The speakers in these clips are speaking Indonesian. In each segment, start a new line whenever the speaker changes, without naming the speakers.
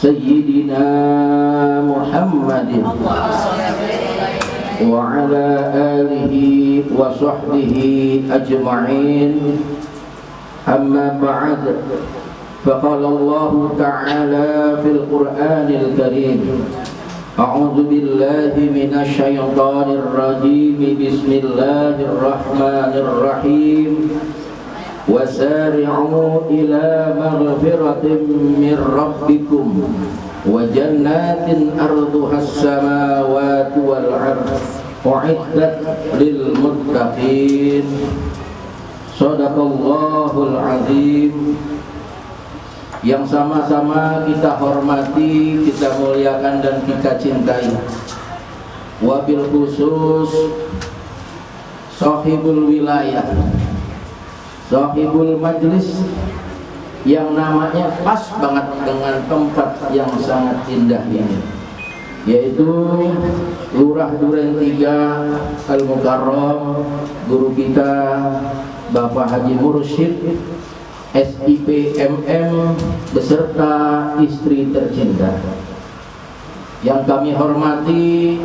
سيدنا محمد وعلى آله وصحبه أجمعين. أما بعد، فقال الله تعالى في القرآن الكريم: أعوذ بالله من الشيطان الرجيم، بسم الله الرحمن الرحيم. وسارعوا إلى مغفرة من ربكم وجنات أرضها السماوات والأرض أعدت للمتقين. Shadaqallahul azim. Yang sama-sama kita hormati, kita muliakan dan kita cintai. Wabil khusus sahibul wilayah, sahibul majlis, yang namanya pas banget dengan tempat yang sangat indah ini, yaitu Lurah Duren 3 Al-Mukarram, guru kita Bapak Haji Mursyid SIP MM beserta istri tercinta. Yang kami hormati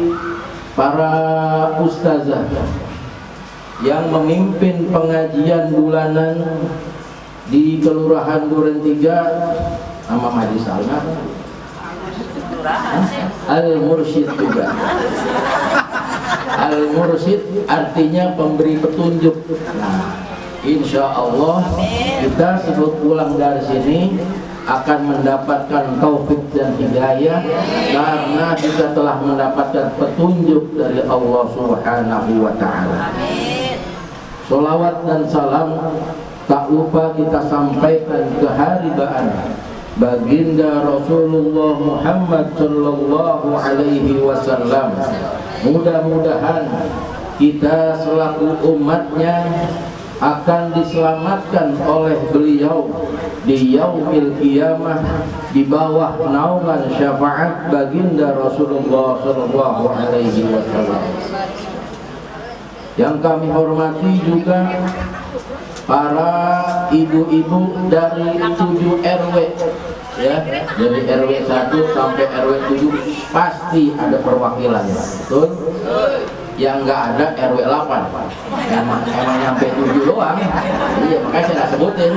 para ustazah yang memimpin pengajian bulanan di Kelurahan Duren 3, nama Majelis Salma Al-Mursyid juga. Al-Mursyid artinya pemberi petunjuk. Nah, insya Allah kita sebelum pulang dari sini akan mendapatkan taufik dan hidayah, karena kita telah mendapatkan petunjuk dari Allah Subhanahu wa Ta'ala. Sholawat dan salam tak lupa kita sampaikan keharibaan baginda Rasulullah Muhammad sallallahu alaihi wasallam. Mudah-mudahan kita selaku umatnya akan diselamatkan oleh beliau di yaumil qiyamah di bawah naungan syafaat baginda Rasulullah sallallahu alaihi wasallam. Yang kami hormati juga para ibu-ibu dari 7 RW, ya, dari RW 1 sampai RW 7 pasti ada perwakilan, betul? Yang enggak ada RW 8, emang nyampe 7 doang. Iya, makanya saya nggak sebutin.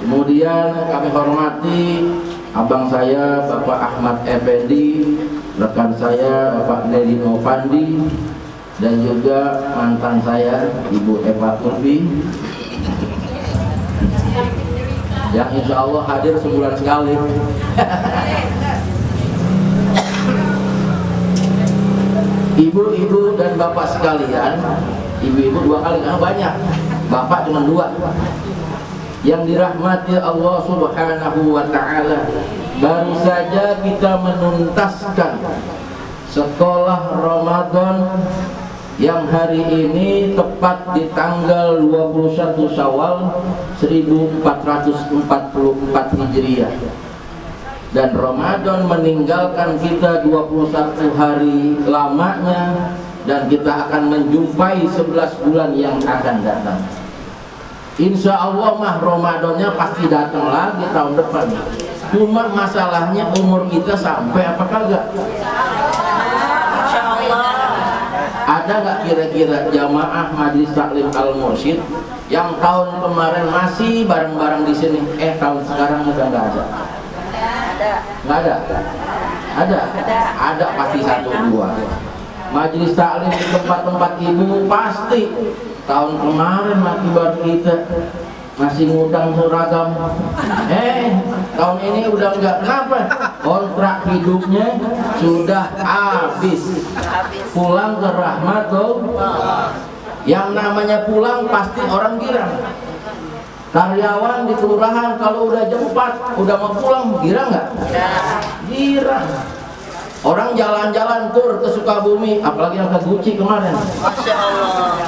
Kemudian kami hormati abang saya Bapak Ahmad Effendi, rekan saya Bapak Dedi Novandi, dan juga mantan saya Ibu Eva Turbi, yang insya Allah hadir sebulan sekali. Ibu-ibu dan bapak sekalian, ibu-ibu 2 kali karena banyak, bapak cuma 2. Yang dirahmati Allah Subhanahu wa Ta'ala, baru saja kita menuntaskan sekolah Ramadan yang hari ini tepat di tanggal 21 Syawal 1444 Hijriah, dan Ramadan meninggalkan kita 21 hari lamanya, dan kita akan menjumpai 11 bulan yang akan datang. Insya Allah mah Ramadannya pasti datang lagi tahun depan. Cuma masalahnya umur kita sampai apa kagak. Ada nggak kira-kira jamaah Majelis Taklim Al-Mursyid yang tahun kemarin masih bareng-bareng di sini, tahun sekarang udah nggak ada? Nggak ada? Ada? Ada pasti 1-2. Majelis Taklim di tempat-tempat ibu pasti tahun kemarin mati baru kita masih ngutang seragam. Tahun ini udah enggak. Kenapa? Kontrak hidupnya sudah habis. Pulang ke rahmatullah. Yang namanya pulang pasti orang girang. Karyawan di kelurahan kalau udah jam 4 udah mau pulang, girang nggak? Girang. Orang jalan-jalan tur ke Sukabumi, apalagi yang ke Guci kemarin. Masya Allah.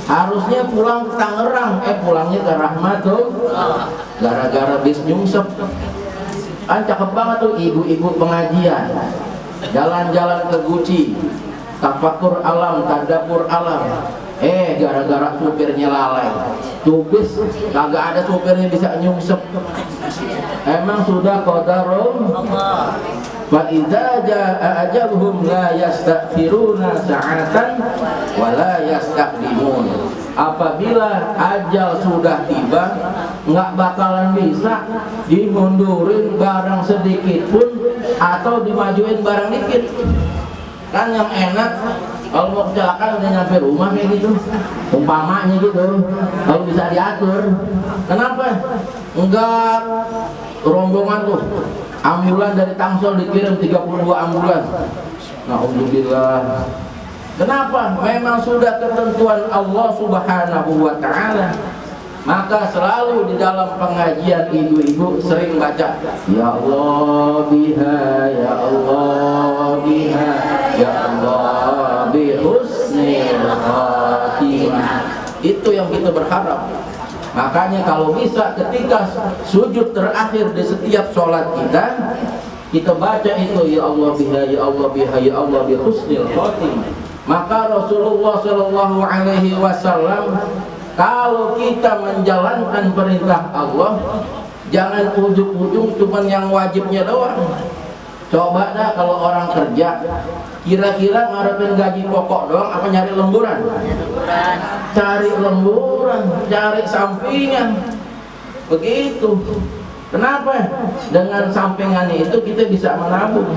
Harusnya pulang ke Tangerang, pulangnya ke Rahmatullah. Gara-gara bis nyungsep. Kan cakep banget tuh ibu-ibu pengajian. Jalan-jalan ke Guci, tafakur alam, tadabur alam. Gara-gara supirnya lalai. Tuh bis kagak ada supirnya bisa nyungsep. emang sudah qadarul Allah. Fa idza jaa ajaluhum la yastakhiruna sa'atan wa la yastaqdimun. Apabila ajal sudah tiba, nggak bakalan bisa dimundurin barang sedikit pun atau dimajuin barang dikit. Kan yang enak kalau mau kecelakaan udah nyampe rumah kayak gitu, umpamanya gitu, kalau bisa diatur. Kenapa? Enggak rombongan tuh ambulan dari Tangsel dikirim 32 ambulan. Na'udzubillah. Kenapa? Memang sudah ketentuan Allah Subhanahu wa ta'ala. Maka selalu di dalam pengajian ibu-ibu sering baca ya Allah biha, ya Allah biha, ya Allah bi husnil khatimah. Itu yang kita berharap. Makanya kalau bisa ketika sujud terakhir di setiap sholat kita baca itu ya Allah biha, ya Allah biha, ya Allah bi husnil khatimah. Maka Rasulullah Shallallahu Alaihi Wasallam kalau kita menjalankan perintah Allah, jangan ujung-ujung cuman yang wajibnya doang. Coba dah kalau orang kerja, kira-kira ngarepin gaji pokok doang apa nyari lemburan? Cari lemburan, cari sampingan. Begitu. Kenapa? Dengan sampingan itu kita bisa menabung.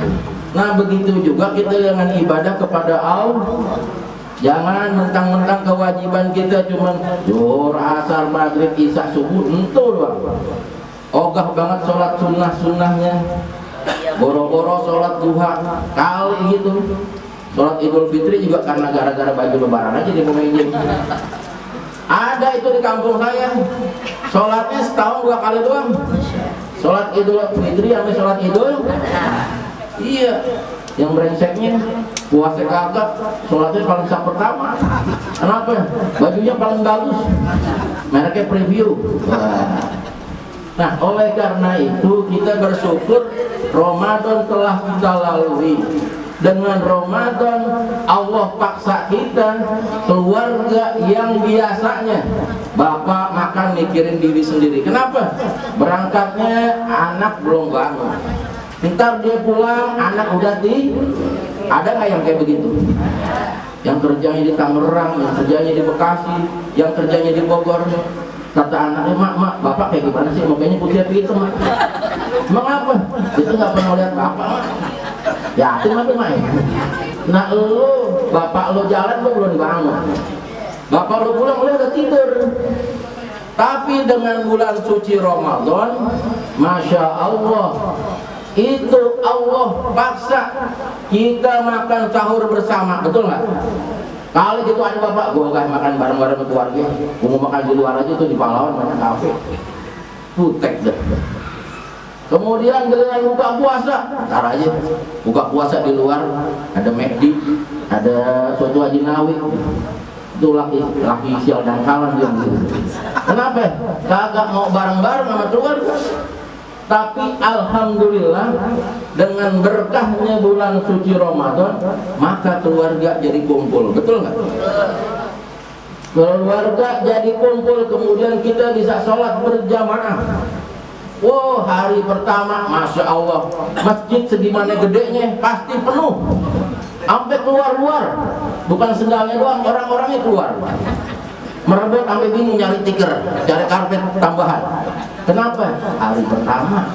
Nah begitu juga kita dengan ibadah kepada Allah. Jangan mentang-mentang kewajiban kita cuman zuhur, asar, maghrib, isya, subuh, itu doang. Ogah banget sholat sunnah-sunnahnya, boro-boro sholat duha, kali gitu. Sholat Idul Fitri juga karena gara-gara baju lebaran aja dia mau izin. Ada itu di kampung saya, sholatnya setahun 2 kali doang. Sholat Idul Fitri sama sholat Idul. Iya, yang brengseknya puasa kagak, sholatnya paling sak pertama. Kenapa? Bajunya paling bagus, mereknya preview. Nah, oleh karena itu kita bersyukur Ramadan telah kita lalui. Dengan Ramadan Allah paksa kita, keluarga yang biasanya bapak makan mikirin diri sendiri. Kenapa? Berangkatnya anak belum bangun, ntar dia pulang anak udah ada nggak yang kayak begitu? Yang kerjanya di Tangerang, yang kerjanya di Bekasi, yang kerjanya di Bogor. Kata anaknya, mak, bapak kayak gimana sih? Makanya putih hitam, mak. Emang apa? Itu nggak pernah lihat bapak, mak. Yatim apa mak? Nah lu, bapak lu jalan lu belum bangun. Bapak lu pulang lu udah tidur. Tapi dengan bulan suci Ramadan, masya Allah, itu Allah paksa kita makan sahur bersama, betul nggak? Kalau gitu ada bapak, gue gak makan bareng-bareng keluarga, gue mau makan di luar aja tuh di Pahlawan banyak kafe, putek deh. Kemudian giliran buka puasa, ntar aja buka puasa di luar, ada McD, ada soto Haji Nawi, itu laki sial dan kalah dia. Kenapa? Kagak mau bareng-bareng sama keluarga. Tapi alhamdulillah dengan berkahnya bulan suci Ramadan, maka keluarga jadi kumpul, betul nggak? Keluarga jadi kumpul, kemudian kita bisa sholat berjamaah. Wow, hari pertama, masya Allah, masjid segimana gedenya pasti penuh, sampai keluar-luar, bukan sendalnya doang, orang-orangnya keluar. Merebut sampai bingung nyari tikar, cari karpet tambahan. Kenapa? Hari pertama.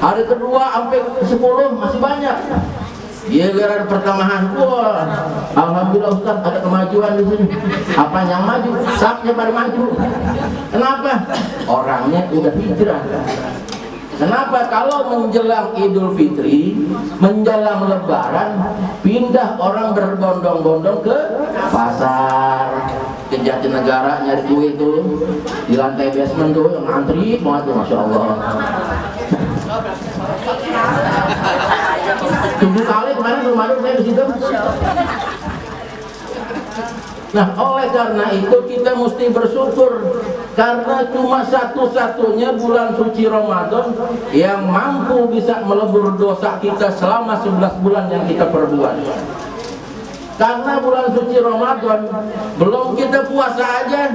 Hari kedua sampai 10 masih banyak. Iya, gara pertengahan. Wah, alhamdulillah Ustaz ada kemajuan di sini. Apa yang maju? Sapnya pada maju. Kenapa? Orangnya udah hijrah. Kenapa? Kalau menjelang Idul Fitri, menjelang Lebaran, pindah orang berbondong-bondong ke pasar, ke Jatinegara nyari kue itu, di lantai basement tuh yang antri banget tuh, masya Allah. 7 kali kemarin rumah saya di situ. Nah, oleh karena itu kita mesti bersyukur karena cuma satu-satunya bulan suci Ramadan yang mampu bisa melebur dosa kita selama 11 bulan yang kita perbuat. Karena bulan suci Ramadan belum kita puasa aja,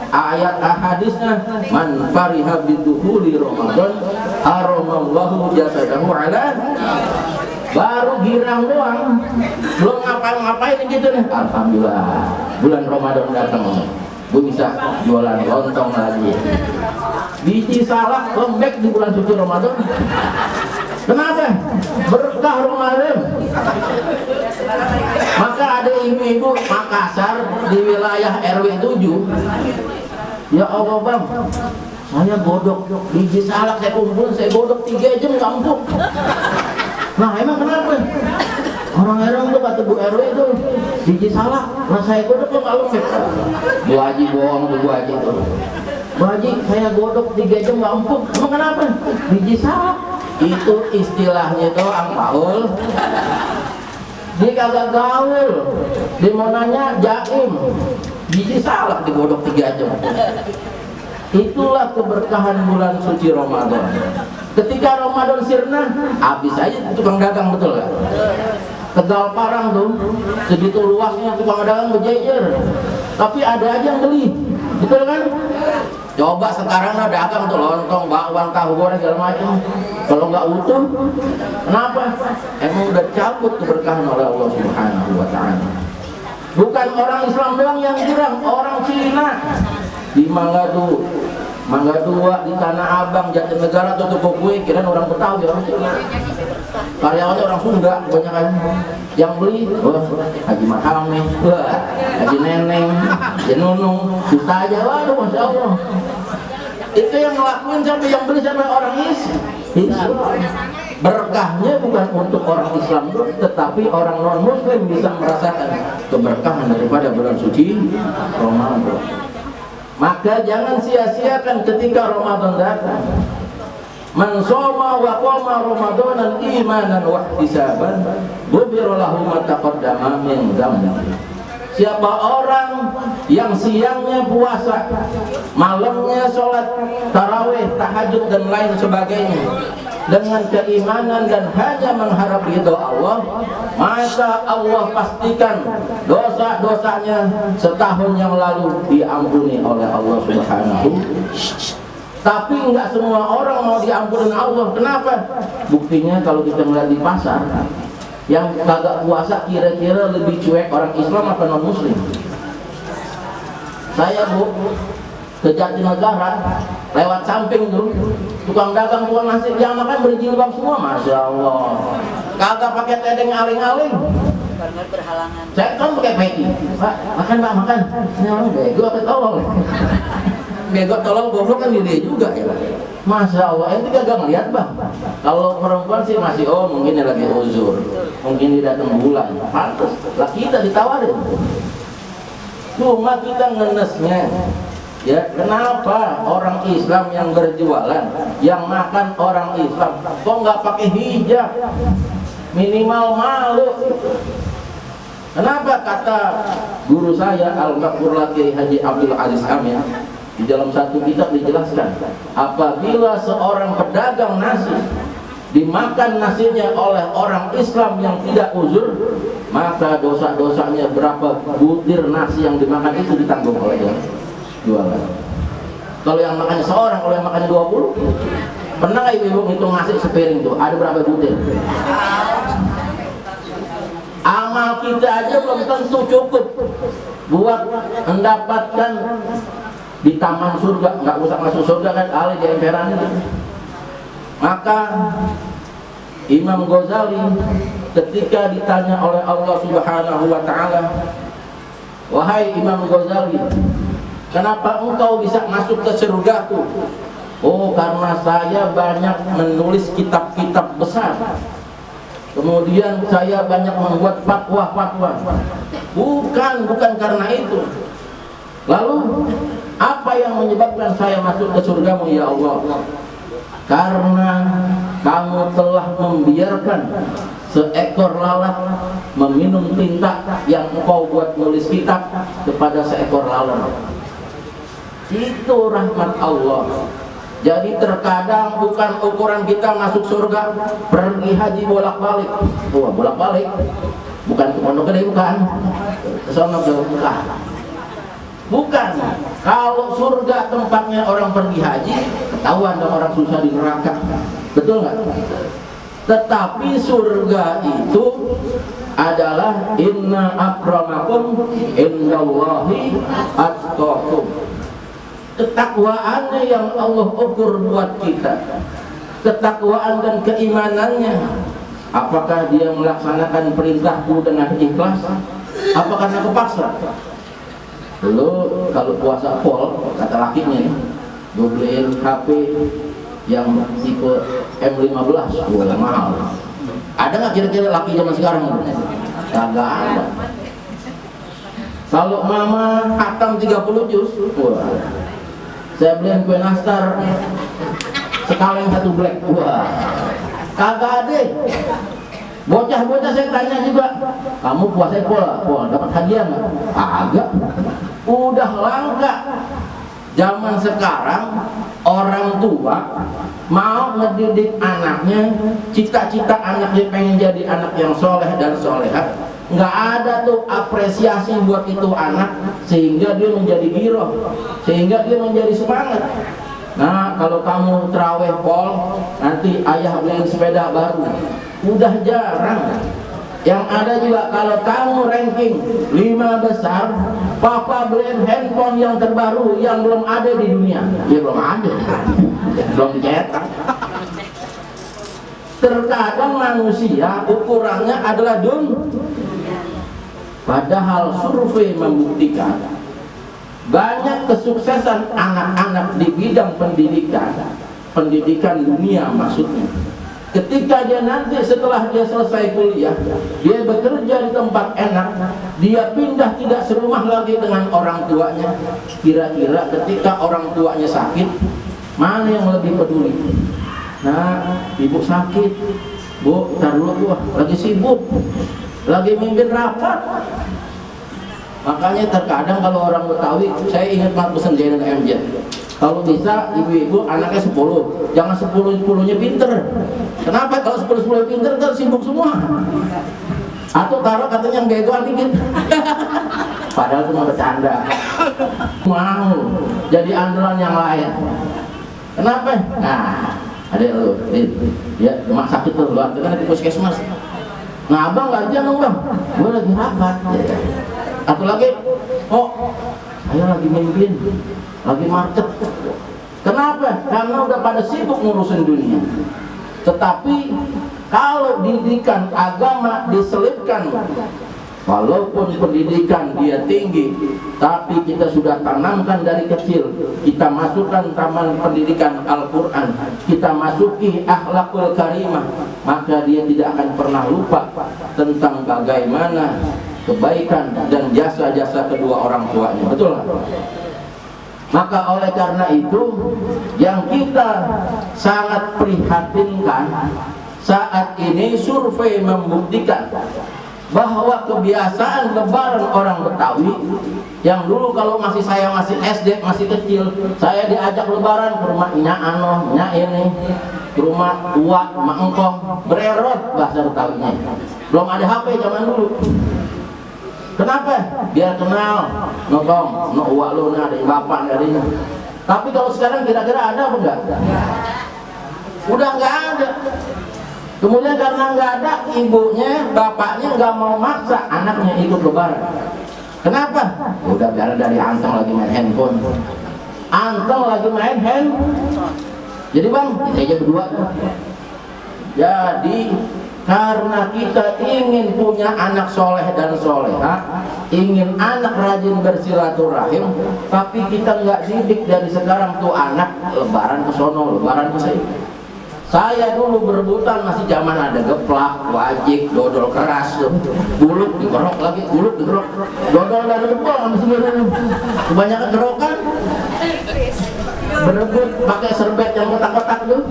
ayat hadisnya man fariha bidukhuli Ramadan haramallahu jasadahu ala, baru girang doang, belum ngapain gitu nih. Alhamdulillah bulan Ramadan datang, gue bisa jualan lontong lagi. Biji salak lembek di bulan suci Ramadan. Kenapa? Berkah Ramadan. Maka ada ibu-ibu Makassar di wilayah RW 7. Ya Allah bang, saya godok biji salak, saya kumpul, saya godok 3 jam nggak empuk. Nah emang kenapa? Orang-orang tuh kata Bu RW itu biji salak, nah saya godok kok nggak lembek. Bu Haji bohong tuh Bu Haji tuh. Bu Haji saya godok 3 jam nggak empuk. Emang kenapa? Biji salak. Itu istilahnya doang Paul. Dia kagak gaul. Dia mau nanya jaim. Biji salak digodok 3 jam. Itulah keberkahan bulan suci Ramadan. Ketika Ramadan sirna, habis aja tukang dagang, betul gak? Tegal Parang tuh, segitu luasnya tukang dagang berjejer. Tapi ada aja yang beli, betul kan? Coba sekarang ada dagang tuh lontong, bakwan, tahu goreng segala macam. Kalau nggak utuh, kenapa? Emang udah cabut keberkahan oleh Allah Subhanahu wa Ta'ala. Bukan orang Islam doang yang girang, orang Cina di Mangga Dua, di Tanah Abang, Jatinegara tuh toko kue, kirain orang Betawi, orang Cina. Karyawannya orang Sunda, kebanyakan yang beli, Haji Mahame, Haji Neneng, Haji Nunung, juta aja, waduh Masya Allah. Itu yang ngelakuin sampai yang beli sampai orang Islam. Berkahnya bukan untuk orang Islam, tetapi orang non Muslim bisa merasakan keberkahan daripada bulan suci Ramadan. Maka jangan sia-siakan ketika Ramadan datang. Man shoma wa qama Ramadanan imanan wa ihtisaban, ghufira lahu ma taqaddama min dzambi. Siapa orang yang siangnya puasa, malamnya sholat tarawih, tahajud dan lain sebagainya dengan keimanan dan hanya mengharap ridho Allah, maka Allah pastikan dosa-dosanya setahun yang lalu diampuni oleh Allah Subhanahu. Tapi nggak semua orang mau diampuni Allah. Kenapa? Buktinya kalau kita melihat di pasar, yang kagak puasa kira-kira lebih cuek orang Islam atau non Muslim? Saya Bu ke Jatinegara, lewat samping tuh tukang dagang tukang nasi, yang makan berjilbab semua, Masya Allah. Kagak pakai tedeng aling-aling, karena berhalangan. Saya kan pakai peci, Pak makan Pak makan. Ini orang bego apa tolong? Bego tolong goblok kan dia juga ya. Masya Allah, ini kagak ngeliat Bang. Kalau perempuan sih masih mungkin dia lagi uzur, mungkin dia datang bulan, pantas lah kita ditawarin. Cuma kita ngenesnya. Ya, kenapa orang Islam yang berjualan, yang makan orang Islam, kok nggak pakai hijab? Minimal malu. Kenapa? Kata guru saya Al-Ghafur Kiai Haji Abdul Aziz Amin, di dalam satu kitab dijelaskan, apabila seorang pedagang nasi dimakan nasinya oleh orang Islam yang tidak uzur, maka dosa-dosanya berapa butir nasi yang dimakan itu ditanggung oleh dia jualan. Kalau yang makannya seorang, kalau yang makannya 20, pernah nggak ibu-ibu ngitung nasi sepiring tuh ada berapa butir? Amal kita aja belum tentu cukup buat mendapatkan di taman surga, nggak usah masuk surga kan, ali di emperan itu. Maka Imam Ghazali ketika ditanya oleh Allah Subhanahu wa Ta'ala, wahai Imam Ghazali, kenapa engkau bisa masuk ke surgaku? Oh, karena saya banyak menulis kitab-kitab besar, kemudian saya banyak membuat fatwa-fatwa. Bukan karena itu. Lalu apa yang menyebabkan saya masuk ke surgamu ya Allah? Karena kamu telah membiarkan seekor lalat meminum tinta yang engkau buat nulis kitab kepada seekor lalat. Itu rahmat Allah. Jadi terkadang bukan ukuran kita masuk surga pergi haji bolak-balik. Bolak-balik. Bukan ke Pondok Gede, bukan. Ke sono ke Mekah. Bukan. Kalau surga tempatnya orang pergi haji, ketahuan dong orang susah di neraka. Betul nggak? Tetapi surga itu adalah inna akramakum indallahi atqakum. Ketakwaannya yang Allah ukur buat kita, ketakwaan dan keimanannya. Apakah dia melaksanakan perintahku dengan ikhlas? Apa karena kepaksa? Dulu kalau puasa pol, kata lakinya nih, gue beliin HP yang tipe M15, yang mahal. Ada nggak kira-kira laki zaman sekarang? Kagak ada. Kalau mama hatam 30 juz, wah, saya beliin kue nastar sekaleng 1 black, wah, kagak ada. Bocah-bocah saya tanya juga, kamu puasa pol dapat hadiah nggak? Agak. Udah langka. Zaman sekarang orang tua mau ngedidik anaknya, cita-cita anaknya pengen jadi anak yang soleh dan soleha, nggak ada tuh apresiasi buat itu anak, sehingga dia menjadi giroh, sehingga dia menjadi semangat. Nah, kalau kamu terawih pol, nanti ayah beliin sepeda baru. Udah jarang. Yang ada juga kalau kamu ranking 5 besar, papa beliin handphone yang terbaru yang belum ada di dunia. Ya belum ada, belum dicetak. Terkadang manusia ukurannya adalah padahal survei membuktikan banyak kesuksesan anak-anak di bidang pendidikan dunia maksudnya. Ketika dia nanti setelah dia selesai kuliah, dia bekerja di tempat enak, dia pindah tidak serumah lagi dengan orang tuanya. Kira-kira ketika orang tuanya sakit, mana yang lebih peduli? Nah, ibu sakit, bu, ntar dulu gua lagi sibuk, lagi mimpin rapat. Makanya terkadang kalau orang Betawi, saya ingat Mak pesan Zainal MJ, kalau bisa ibu-ibu anaknya 10, jangan 10-10-nya pinter. Kenapa? Kalau 10-10 pinter kan sibuk semua. Atau taruh katanya yang begoan dikit. Padahal cuma bercanda. Mau jadi andalan yang lain. Kenapa? Nah, ada lu, ya mak sakit tuh, lu antarkan di puskesmas. Nah, abang nggak jangan bang, gue lagi rapat. Atau lagi, oh, saya lagi mimpin, lagi market. Kenapa? Karena udah pada sibuk ngurusin dunia. Tetapi kalau didikan agama diselipkan, walaupun pendidikan dia tinggi, tapi kita sudah tanamkan dari kecil, kita masukkan taman pendidikan Al-Quran, kita masuki akhlakul karimah, maka dia tidak akan pernah lupa tentang bagaimana kebaikan dan jasa-jasa kedua orang tuanya. Betul nggak? Maka oleh karena itu yang kita sangat prihatinkan saat ini, survei membuktikan bahwa kebiasaan lebaran orang Betawi yang dulu kalau saya masih SD, masih kecil, saya diajak lebaran ke rumah Nya Ano, Nya ini, ke rumah Uwak, Mak Engkong, bererot bahasa Betawinya. Belum ada HP zaman dulu. Kenapa? Biar kenal, nongkrong, no uak lu, ada bapak darinya. Tapi kalau sekarang kira-kira ada apa enggak? Udah enggak ada. Kemudian karena enggak ada, ibunya, bapaknya enggak mau maksa anaknya ikut lebaran. Kenapa? Udah biar dari anteng lagi main handphone. Anteng lagi main handphone. Jadi bang, kita aja berdua. Jadi karena kita ingin punya anak soleh dan soleha, ingin anak rajin bersilaturahim, tapi kita nggak didik dari sekarang tuh anak lebaran ke sono, lebaran ke sini. Saya dulu berebutan masih zaman ada geplak, wajik, dodol keras, buluk digerok lagi, buluk digerok, dodol dari jempol masih berebut. Kebanyakan gerokan, berebut pakai serbet yang kotak-kotak tuh.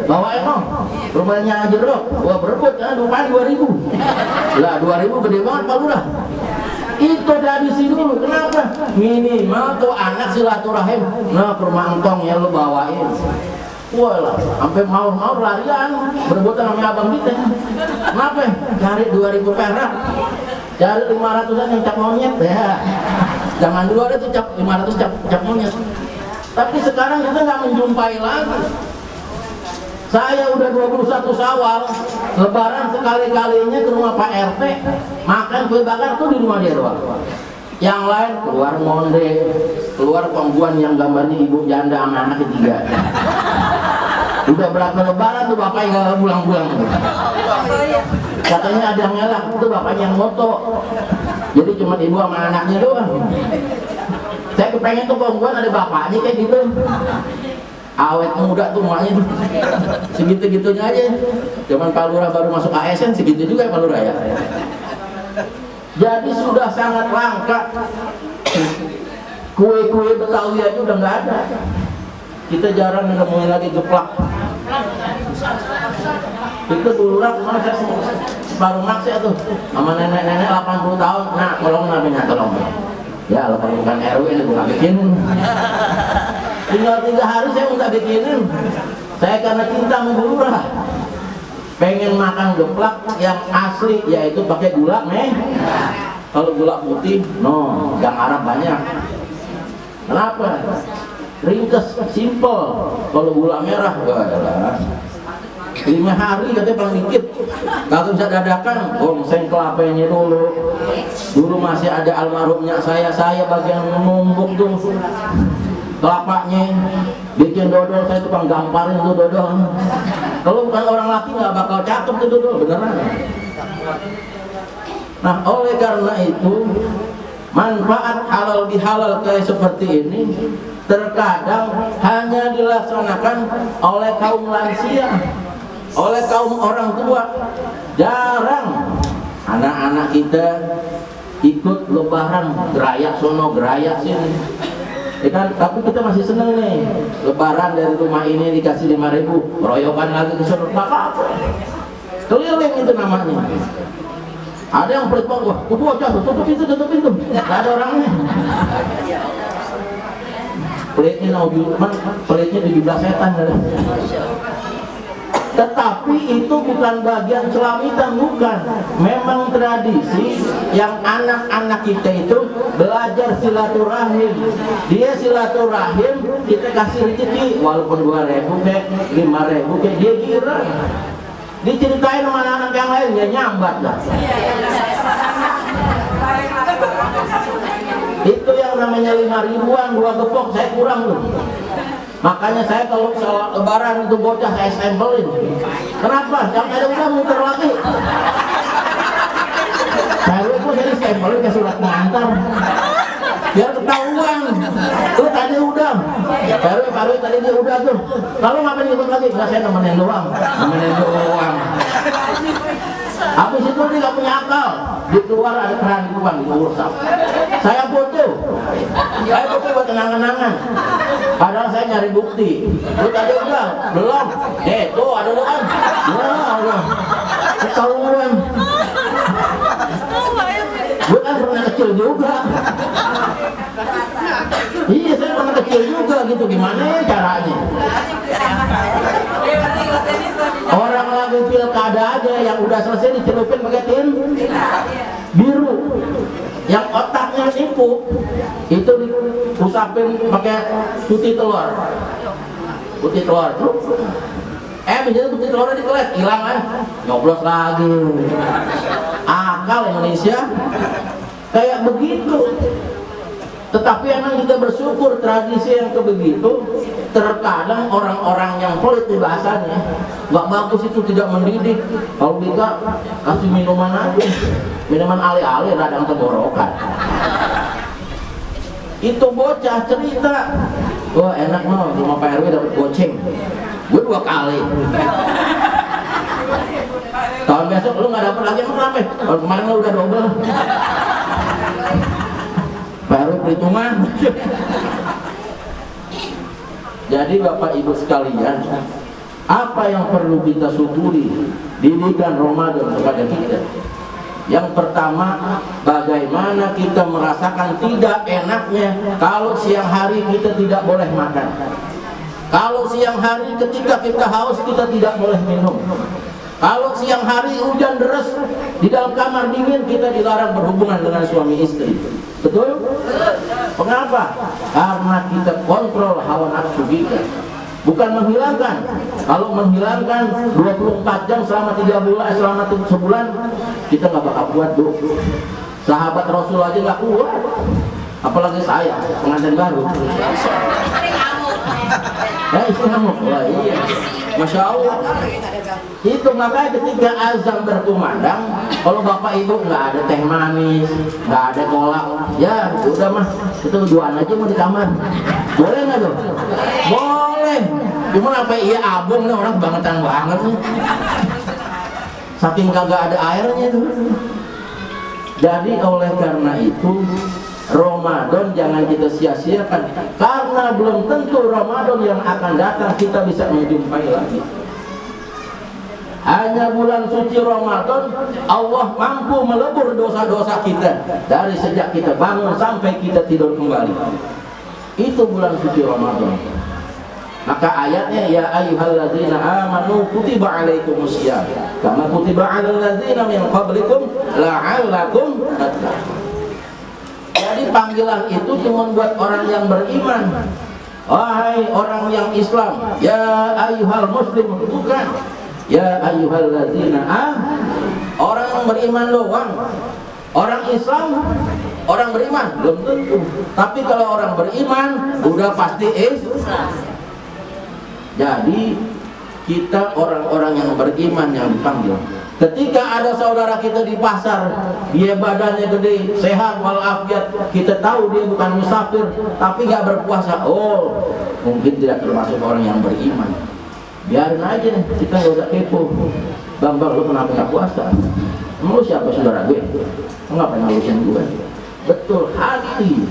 Bawa emang rumahnya jeruk, gua berebut ya, lumayan 2000 lah, 2000 gede banget Pak Lurah. Itu dari sini dulu. Kenapa? Minimal tuh anak silaturahim, nah ke rumah engkong ya lu bawain. Walah, sampai maur-maur larian berebutan sama abang kita. Kenapa? Cari 2.000 perak, cari 500-an yang cap monyet ya. Zaman dulu ada tuh cap 500 cap monyet. Tapi sekarang kita nggak menjumpai lagi. Saya udah 21 Syawal, Lebaran sekali-kalinya ke rumah Pak RT, makan kue bakar tuh di rumah dia doang. Yang lain keluar monde, keluar pengguan yang gambarnya ibu janda sama anak ketiga. Udah berapa Lebaran tuh bapaknya nggak pulang-pulang. Katanya ada yang ngelak, itu bapaknya yang moto. Jadi cuma ibu sama anaknya doang. Saya kepengen tuh pengguan ada bapaknya kayak gitu. Awet muda tuh emaknya tuh segitu-gitunya aja. Cuman Pak Lurah baru masuk ASN segitu juga ya Pak Lurah ya. Jadi sudah sangat langka. Kue-kue Betawi aja udah nggak ada. Kita jarang nemuin lagi geplak. Itu dulu lah kemana saya baru maksnya tuh sama nenek-nenek 80 tahun. Nah, tolong namanya tolong. Ya, kalau bukan RW ini gue nggak bikinin. Tinggal 3 hari saya minta bikinin. Saya karena cinta sama Bu Lurah, pengen makan geplak yang asli, yaitu pakai gula Kalau gula putih, no, yang Arab banyak. Kenapa? Ringkes, simple. Kalau gula merah, wah, 5 hari katanya paling dikit. Kalau bisa dadakan, gongseng kelapanya dulu. Dulu masih ada almarhumnya saya bagian numbuk tuh kelapanya, bikin dodol, saya tukang gamparin tuh dodol. Kalau bukan orang laki nggak bakal cakep tuh dodol, beneran. Nah, oleh karena itu manfaat halal bihalal kayak seperti ini terkadang hanya dilaksanakan oleh kaum lansia, oleh kaum orang tua. Jarang anak-anak kita ikut lebaran, gerayak sono gerayak sini. Ya kan, tapi kita masih seneng nih lebaran dari rumah ini dikasih 5.000, royokan lagi ke sono, apa-apa. Keliling itu namanya. Ada yang pelit banget, wah, bocah, tutup pintu, nggak ada orangnya. Pelitnya 17 setan. Tetapi itu bukan bagian celamitan, bukan. Memang tradisi yang anak-anak kita itu belajar silaturahim. Dia silaturahim, kita kasih rezeki, walaupun 2.000 kayak 5.000 kayak dia kira. Diceritain sama anak-anak yang lain, ya nyambat lah. Itu yang namanya 5.000-an, 2 gepok, saya kurang tuh. Makanya saya kalau soal lebaran itu bocah saya stempelin. Kenapa? Yang ada udah muter lagi. Saya itu jadi stempelin ke surat pengantar. Biar ketahuan. Tuh tadi udah. Baru tadi dia udah tuh. Lalu ngapain ikut lagi? Enggak, saya nemenin doang. Habis itu dia nggak punya akal. Di keluar ada keran di depan, diurus. Saya foto buat kenang-kenangan. Padahal saya nyari bukti. Lu tadi udah? Belum. Tuh ada doang. Ya, ketahuan. Gue kan pernah kecil juga. Iya, saya pernah kecil juga gitu. Gimana caranya? Orang lagi pilkada aja yang udah selesai dicelupin pakai tin biru. Yang otaknya nipu itu diusapin pakai putih telur. Menjadi putih telurnya dikelet, hilang kan? Nyoblos lagi. Akal Indonesia kayak begitu. Tetapi emang kita bersyukur tradisi yang kebegitu. Terkadang orang-orang yang pelit di bahasanya nggak bagus, itu tidak mendidik. Kalau bisa kasih minuman aja, minuman alih-alih radang tenggorokan. Itu bocah cerita, wah enak mau rumah Pak RW dapat goceng, gue 2 kali. Tahun besok lu nggak dapat lagi, emang kenapa? Kalau kemarin lu udah double. Baru perhitungan. Jadi Bapak Ibu sekalian, apa yang perlu kita syukuri didikan Ramadan kepada kita? Yang pertama, bagaimana kita merasakan tidak enaknya kalau siang hari kita tidak boleh makan. Kalau siang hari ketika kita haus kita tidak boleh minum. Kalau siang hari hujan deras di dalam kamar dingin kita dilarang berhubungan dengan suami istri. Betul? Mengapa? Karena kita kontrol hawa nafsu kita. Bukan menghilangkan. Kalau menghilangkan 24 jam selama 3 bulan, selama sebulan kita nggak bakal kuat, Bu. Sahabat Rasul aja nggak kuat. Apalagi saya, pengantin baru. Itu ngamuk. Wah, iya. Masya Allah. Itu makanya ketika azan berkumandang, kalau bapak ibu nggak ada teh manis, nggak ada kolak, ya udah mah itu duaan aja mau di kamar. Boleh nggak tuh? Boleh. Cuma apa iya abung nih orang kebangetan banget nih. Saking kagak ada airnya tuh. Jadi oleh karena itu Ramadan jangan kita sia-siakan, karena belum tentu Ramadan yang akan datang kita bisa menjumpai lagi. Hanya bulan suci Ramadan Allah mampu melebur dosa-dosa kita dari sejak kita bangun sampai kita tidur kembali. Itu bulan suci Ramadan. Maka ayatnya ya ayyuhalladzina amanu kutiba alaikumusiyam kama kutiba alal ladzina min qablikum la'allakum tattaqun. Jadi panggilan itu cuma buat orang yang beriman. Wahai orang yang Islam, ya ayyuhal muslimun, bukan ya ayyuhalladzina orang yang beriman doang. Orang Islam, orang beriman belum tentu. Tapi kalau orang beriman udah pasti Islam. Jadi kita orang-orang yang beriman yang dipanggil. Ketika ada saudara kita di pasar, dia badannya gede, sehat walafiat, kita tahu dia bukan musafir, tapi nggak berpuasa. Oh, mungkin tidak termasuk orang yang beriman. Biarin aja, kita nggak usah kepo. Bang, lu kenapa nggak puasa? Emang lu siapa saudara gue? Ngapain ngalusin gue? Betul, hati.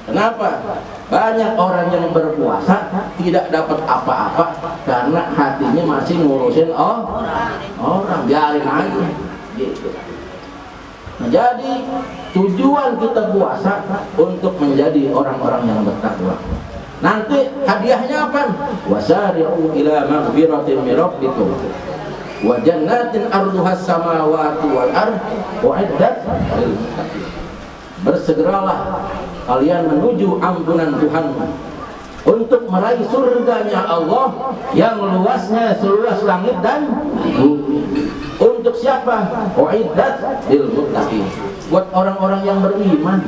Kenapa? Banyak orang yang berpuasa tidak dapat apa-apa karena hatinya masih ngurusin orang. Biarin aja gitu. Nah, jadi tujuan kita puasa untuk menjadi orang-orang yang bertakwa. Nanti hadiahnya apa? Wasari'u ila maghfiratin min rabbikum wa jannatin arduhas samawati wal ardh u'iddat lil muttaqin. Bersegeralah kalian menuju ampunan Tuhanmu untuk meraih surganya Allah yang luasnya seluas langit dan bumi. Untuk siapa? U'iddat lil muttaqin, buat orang-orang yang beriman.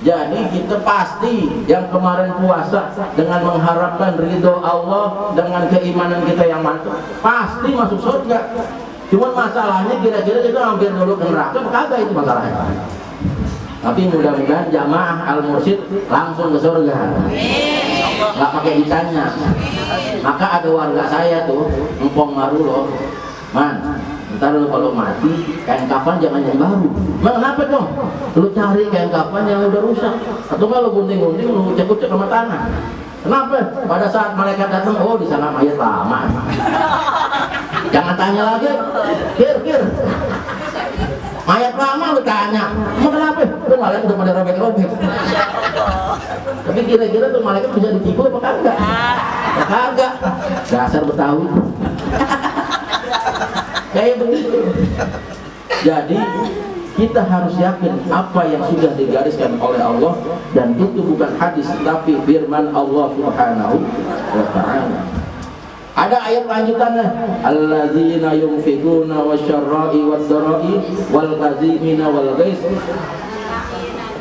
Jadi kita pasti yang kemarin puasa dengan mengharapkan ridho Allah, dengan keimanan kita yang mantap, pasti masuk surga. Cuman masalahnya kira-kira kita hampir dulu ke neraka, kagak itu masalahnya. Tapi mudah-mudahan jamaah Al-Mursyid langsung ke surga, nggak pakai ditanya. Maka ada warga saya tuh, Empong Marulo, man, ntar lu kalau mati kain kafan jangan yang baru. Man, kenapa dong? Lu cari kain kafan yang udah rusak, atau nggak lu gunting-gunting, lu cek-cek sama tanah. Kenapa? Pada saat malaikat datang, oh di sana mayat lama. Jangan tanya lagi, kir. Mayat lama lu tanya, emang kenapa? Itu malaikat udah pada robek-robek. Tapi kira-kira tuh malaikat bisa ditipu apa kagak? Ya kagak. Dasar Betawi. Kayak begitu. Jadi kita harus yakin apa yang sudah digariskan oleh Allah, dan itu bukan hadis tapi firman Allah Subhanahu wa ta'ala. Ada ayat lanjutannya, alladzina yunfiquna wasyarra'i wad-dara'i wal kazimina wal ghaiz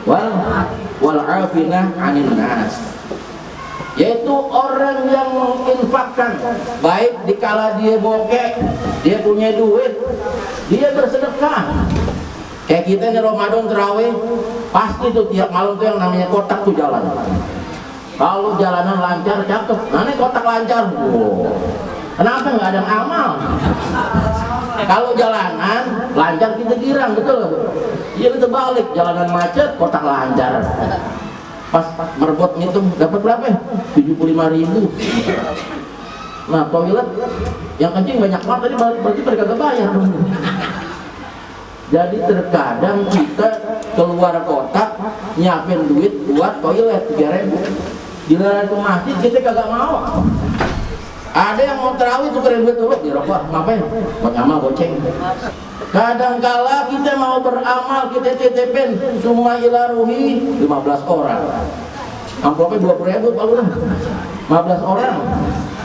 wal 'afina 'anil nas. Yaitu orang yang menginfakkan, baik dikala dia bokek, dia punya duit, dia bersedekah. Kayak kita nih Ramadan terawih, pasti tuh tiap malam tuh yang namanya kotak tuh jalan. Kalau jalanan lancar, cakep. Nah ini kotak lancar. Wow. Kenapa nggak ada amal? Kalau jalanan lancar kita girang, betul? Iya kita balik, jalanan macet, kotak lancar. Pas merbot ngitung dapat berapa? 75.000. Nah toilet yang kencing banyak banget tadi, berarti mereka gak bayar. Jadi terkadang kita keluar kotak nyiapin duit buat toilet 3.000. Giliran ke masjid kita kagak mau. Ada yang mau terawih tuh keren betul di rokok, ngapain? Buat amal goceng. Kadangkala kita mau beramal, kita titipin summa ila ruhi 15 orang. Amplopnya 20.000 Pak Lurah. 15 orang.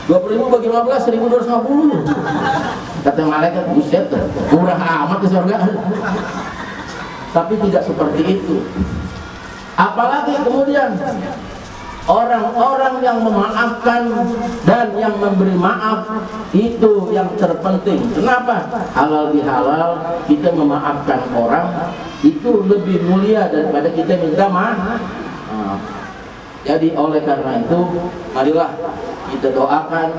20.000 bagi 15, 1.250. Kata malaikat, buset, murah amat ke surga. Tapi tidak seperti itu. Apalagi kemudian orang-orang yang memaafkan dan yang memberi maaf itu yang terpenting. Kenapa? Halal bihalal kita memaafkan orang itu lebih mulia daripada kita minta maaf. Jadi oleh karena itu, marilah kita doakan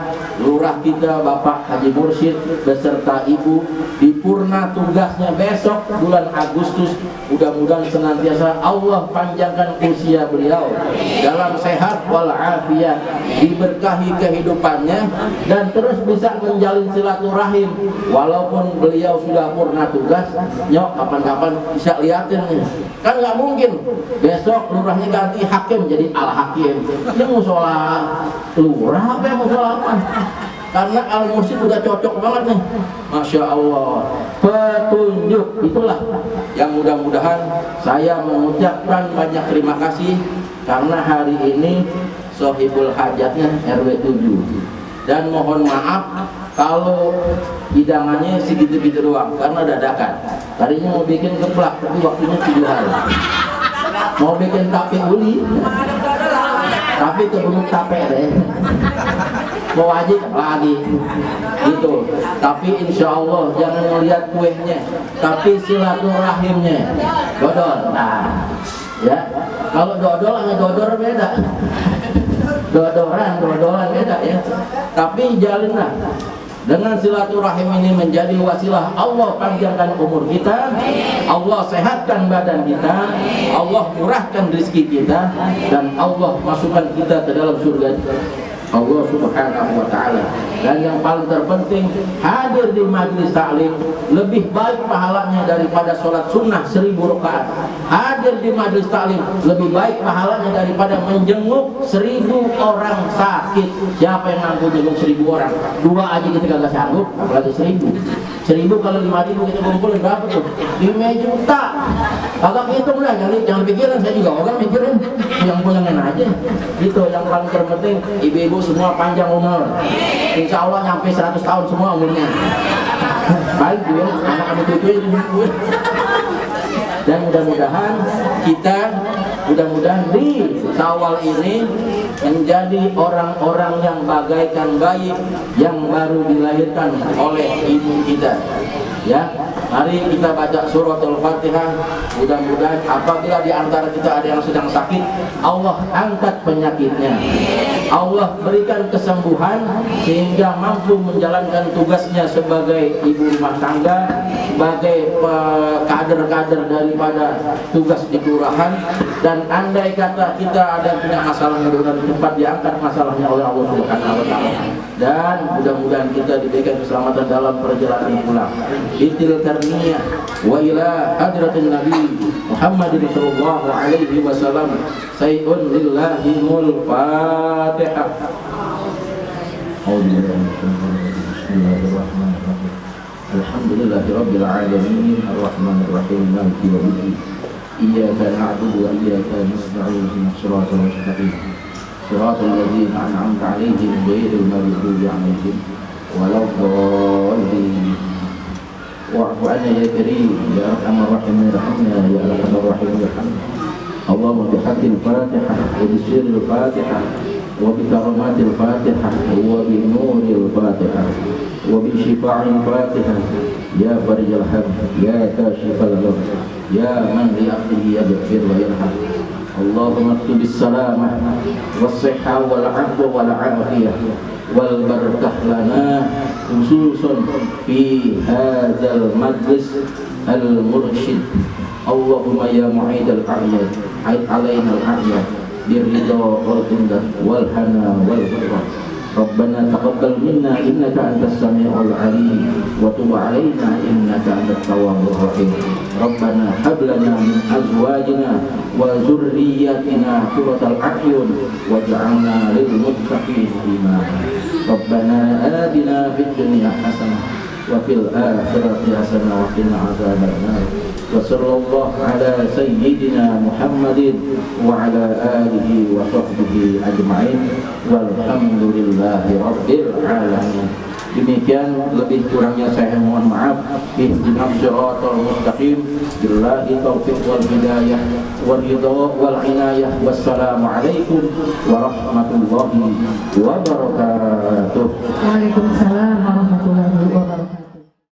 lurah kita Bapak Haji Mursyid beserta Ibu di purna tugasnya besok bulan Agustus. Mudah-mudahan senantiasa Allah panjangkan usia beliau dalam sehat walafiat, diberkahi kehidupannya dan terus bisa menjalin silaturahim. Walaupun beliau sudah purna tugas, nyok kapan-kapan bisa liatin nih. Kan nggak mungkin besok lurahnya ganti hakim jadi al hakim. Dia mau sholat lurah apa yang mau sholat apa? Karena Al Mursyid udah cocok banget nih. Masya Allah, petunjuk itulah yang mudah-mudahan saya mengucapkan banyak terima kasih karena hari ini sohibul hajatnya RW 7 dan mohon maaf kalau hidangannya segitu-gitu doang karena dadakan. Tadinya mau bikin geplak tapi waktunya 7 hari. Mau bikin tape uli tapi keburu tape deh. Mau wajib lagi gitu. Tapi insya Allah jangan melihat kuenya, tapi silaturahimnya. Dodol, nah, ya. Kalau dodol sama dodor beda. Dodoran beda ya. Tapi jalinlah dengan silaturahim ini menjadi wasilah Allah panjangkan umur kita, Allah sehatkan badan kita, Allah murahkan rezeki kita, dan Allah masukkan kita ke dalam surga Allah Subhanahu wa ta'ala. Dan yang paling terpenting, hadir di majlis taklim lebih baik pahalanya daripada sholat sunnah 1000 rakaat. Hadir di majlis taklim lebih baik pahalanya daripada menjenguk 1000 orang sakit. Siapa yang mampu jenguk 1000 orang? 2 aja kita kagak sanggup, apalagi 1000. 1000 kalau 5.000 kita kumpulin berapa tuh? 5 juta. Agak hitung lah, jangan pikirin, saya juga orang mikirin yang puyengin aja. Gitu, yang paling terpenting ibu-ibu semua panjang umur. Insya Allah nyampe 100 tahun semua umurnya. Baik gue, anak-anak cucu itu gue. Dan mudah-mudahan kita di Syawal ini menjadi orang-orang yang bagaikan bayi yang baru dilahirkan oleh ibu kita. Ya, mari kita baca suratul Fatihah. Mudah-mudahan apabila di antara kita ada yang sedang sakit, Allah angkat penyakitnya. Allah berikan kesembuhan sehingga mampu menjalankan tugasnya sebagai ibu rumah tangga, sebagai kader-kader daripada tugas di kelurahan. Dan andai kata kita ada punya masalah mudah-mudahan cepat diangkat masalahnya oleh Allah Subhanahu wa ta'ala. Dan mudah-mudahan kita diberikan keselamatan dalam perjalanan pulang. Bitil karniyah wa ila hadratin Nabi Muhammadin sallallahu alaihi wasallam. Sayyidun lillahimul Fatihah. Bismillahirrahmanirrahim. Alhamdulillahirabbil alamin arrahmanir rahim maliki yaumiddin. Iyyaka na'budu wa iyyaka nasta'in ihdinas siratal mustaqim. Siratal ladzina an'amta 'alaihim ghairil maghdubi 'alaihim waladdallin. Wa'fu 'anna ya karim ya arhamar rahimin irhamna ya arhamar rahimin irhamna. Allahumma bihaqqil Fatihah wa bisirril Fatihah wa bi karamatil Fatihah wa bi nuril Fatihah wa bi syifa'il Fatihah ya farijal hamd ya kashifal gham ya man li 'abdihi yaghfir wa yarham. Allahumma ktubis salamah was-sihha wal 'afwa wal 'afiyah wal barakah lana khususan fi hadzal majlis al-mursyid. Allahumma ya mu'idal a'yad a'id alaina al-a'yad birridha wal indah wal hana wal ghufran ربنا تقبل منا إنك أنت السميع العليم وتب علينا إنك أنت التواب الرحيم ربنا هب لنا من أزواجنا وذرياتنا قرة الأعين واجعلنا للمتقين إماما ربنا آتنا في الدنيا حسنة وفي الآخرة حسنة وقنا عذاب النار وصلى الله على سيدنا محمد وعلى آله وصحبه أجمعين والحمد لله رب العالمين. Demikian, lebih kurangnya saya mohon maaf. Ihdinas siratal mustaqim. Billahi taufiq wal hidayah wal ridha wal inayah. Wassalamualaikum warahmatullahi wabarakatuh.
Waalaikumsalam.